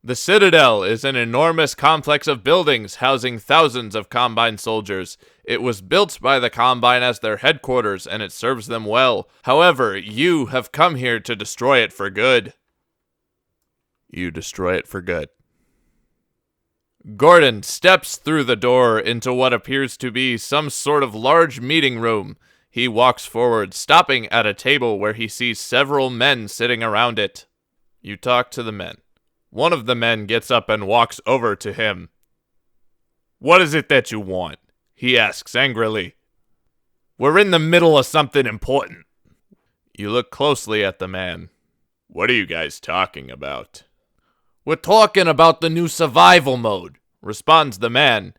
The Citadel is an enormous complex of buildings housing thousands of Combine soldiers. It was built by the Combine as their headquarters, and it serves them well. However, you have come here to destroy it for good. You destroy it for good. Gordon steps through the door into what appears to be some sort of large meeting room. He walks forward, stopping at a table where he sees several men sitting around it. You talk to the men. One of the men gets up and walks over to him. "What is it that you want?" he asks angrily. "We're in the middle of something important." You look closely at the man. "What are you guys talking about?" "We're talking about the new survival mode," responds the man.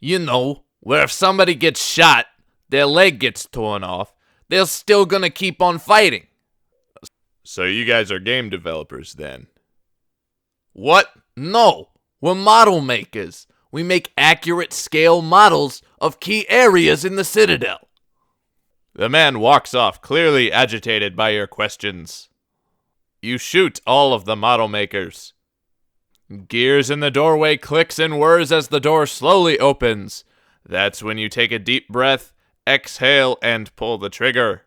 "You know, where if somebody gets shot, their leg gets torn off, they're still gonna keep on fighting." "So you guys are game developers then?" "What? No, we're model makers. We make accurate scale models of key areas in the Citadel." The man walks off, clearly agitated by your questions. You shoot all of the model makers. Gears in the doorway clicks and whirs as the door slowly opens. That's when you take a deep breath, exhale, and pull the trigger.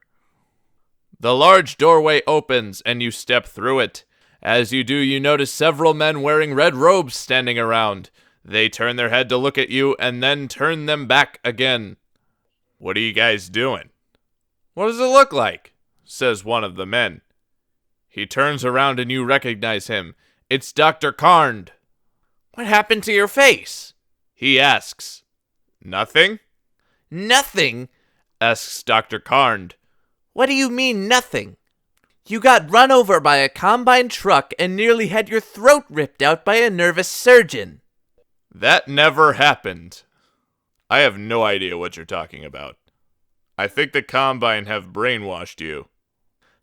The large doorway opens and you step through it. As you do, you notice several men wearing red robes standing around. They turn their head to look at you and then turn them back again. "What are you guys doing?" "What does it look like?" says one of the men. He turns around and you recognize him. It's Dr. Karnd. "What happened to your face?" he asks. "Nothing?" "Nothing?" asks Dr. Karnd. "What do you mean, nothing? You got run over by a Combine truck and nearly had your throat ripped out by a nervous surgeon." "That never happened. I have no idea what you're talking about. I think the Combine have brainwashed you."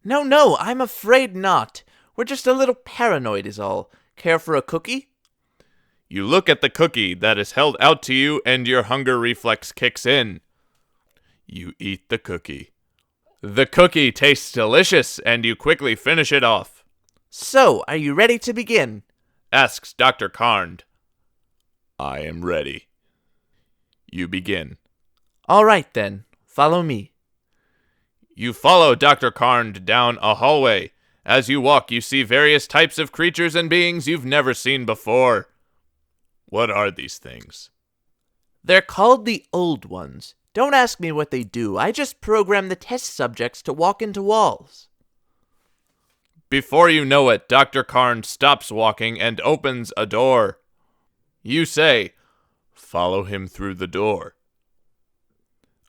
No, I'm afraid not. We're just a little paranoid is all. Care for a cookie?" You look at the cookie that is held out to you and your hunger reflex kicks in. You eat the cookie. The cookie tastes delicious and you quickly finish it off. "So, are you ready to begin?" asks Dr. Karnd. "I am ready." You begin. "All right then, follow me." You follow Dr. Karnd down a hallway. As you walk, you see various types of creatures and beings you've never seen before. What are these things? "They're called the Old Ones. Don't ask me what they do. I just program the test subjects to walk into walls." Before you know it, Dr. Karnd stops walking and opens a door. You say, "Follow him through the door."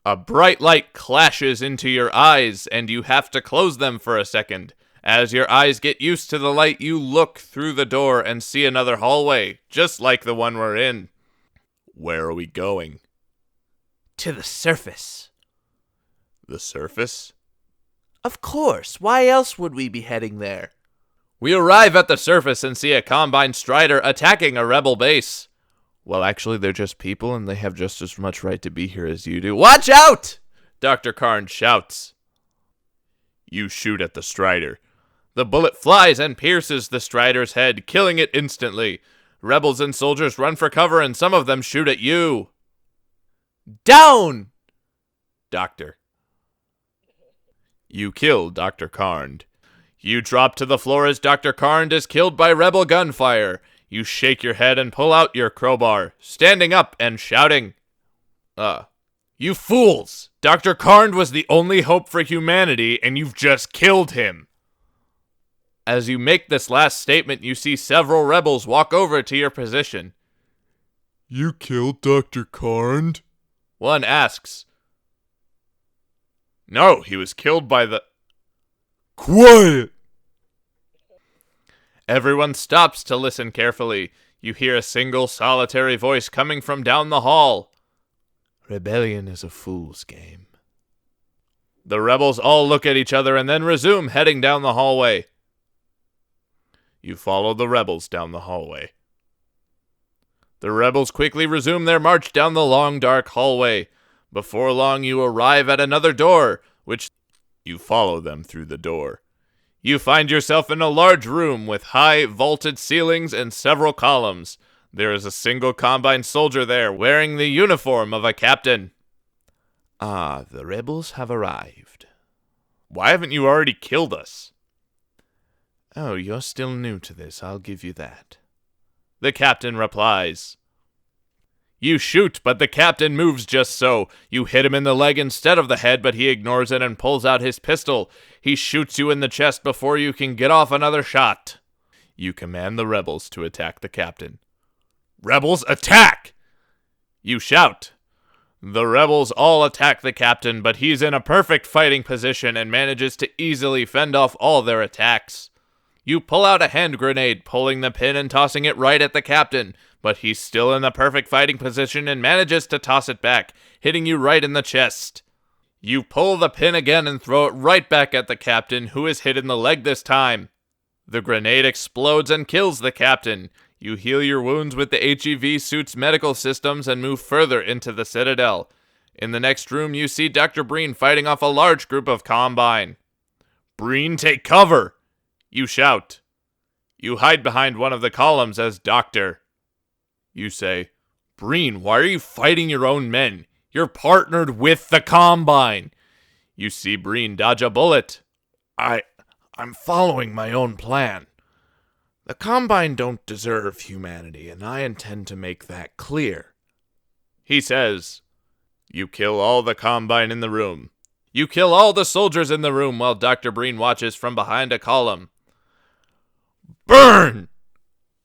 A bright light clashes into your eyes, and you have to close them for a second. As your eyes get used to the light, you look through the door and see another hallway, just like the one we're in. Where are we going? "To the surface." "The surface?" "Of course. Why else would we be heading there?" We arrive at the surface and see a Combine Strider attacking a rebel base. Well, actually, they're just people, and they have just as much right to be here as you do. "Watch out!" Dr. Karnd shouts. You shoot at the Strider. The bullet flies and pierces the Strider's head, killing it instantly. Rebels and soldiers run for cover, and some of them shoot at you. "Down!" Doctor. You kill Dr. Karnd. You drop to the floor as Dr. Karnd is killed by rebel gunfire. You shake your head and pull out your crowbar, standing up and shouting. You fools! Dr. Karnd was the only hope for humanity, and you've just killed him. As you make this last statement, you see several rebels walk over to your position. "You killed Dr. Karnd?" One asks. "No, he was killed by the..." "Quiet!" Everyone stops to listen carefully. You hear a single solitary voice coming from down the hall. "Rebellion is a fool's game." The rebels all look at each other and then resume heading down the hallway. You follow the rebels down the hallway. The rebels quickly resume their march down the long, dark hallway. Before long, you arrive at another door, which you follow them through the door. You find yourself in a large room with high vaulted ceilings and several columns. There is a single Combine soldier there wearing the uniform of a captain. Ah, the rebels have arrived. Why haven't you already killed us? Oh, you're still new to this, I'll give you that. The captain replies. You shoot, but the captain moves just so. You hit him in the leg instead of the head, but he ignores it and pulls out his pistol. He shoots you in the chest before you can get off another shot. You command the rebels to attack the captain. Rebels, attack! You shout. The rebels all attack the captain, but he's in a perfect fighting position and manages to easily fend off all their attacks. You pull out a hand grenade, pulling the pin and tossing it right at the captain, but he's still in the perfect fighting position and manages to toss it back, hitting you right in the chest. You pull the pin again and throw it right back at the captain, who is hit in the leg this time. The grenade explodes and kills the captain. You heal your wounds with the HEV suit's medical systems and move further into the Citadel. In the next room, you see Dr. Breen fighting off a large group of Combine. Breen, take cover! You shout. You hide behind one of the columns as Doctor. You say, Breen, why are you fighting your own men? You're partnered with the Combine. You see Breen dodge a bullet. I'm following my own plan. The Combine don't deserve humanity, and I intend to make that clear. He says, you kill all the Combine in the room. You kill all the soldiers in the room while Dr. Breen watches from behind a column. Burn!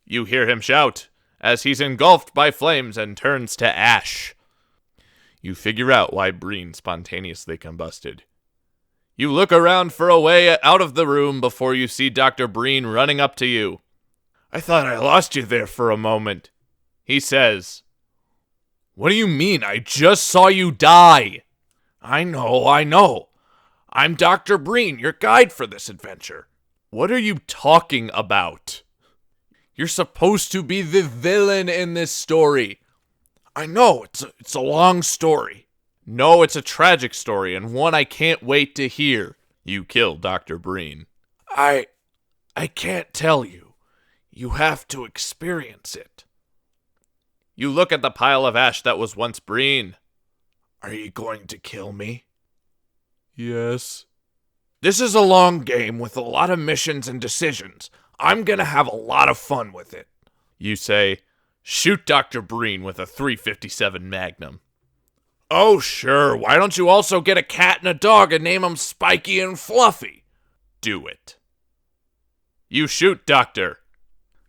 You hear him shout as he's engulfed by flames and turns to ash. You figure out why Breen spontaneously combusted. You look around for a way out of the room before you see Dr. Breen running up to you. I thought I lost you there for a moment. He says, what do you mean? I just saw you die. I know. I'm Dr. Breen, your guide for this adventure. What are you talking about? You're supposed to be the villain in this story. I know, it's a long story. No, it's a tragic story, and one I can't wait to hear. You kill Dr. Breen. I can't tell you. You have to experience it. You look at the pile of ash that was once Breen. Are you going to kill me? Yes. This is a long game with a lot of missions and decisions. I'm gonna have a lot of fun with it. You say, shoot Dr. Breen with a .357 Magnum. Oh, sure. Why don't you also get a cat and a dog and name them Spiky and Fluffy? Do it. You shoot Doctor.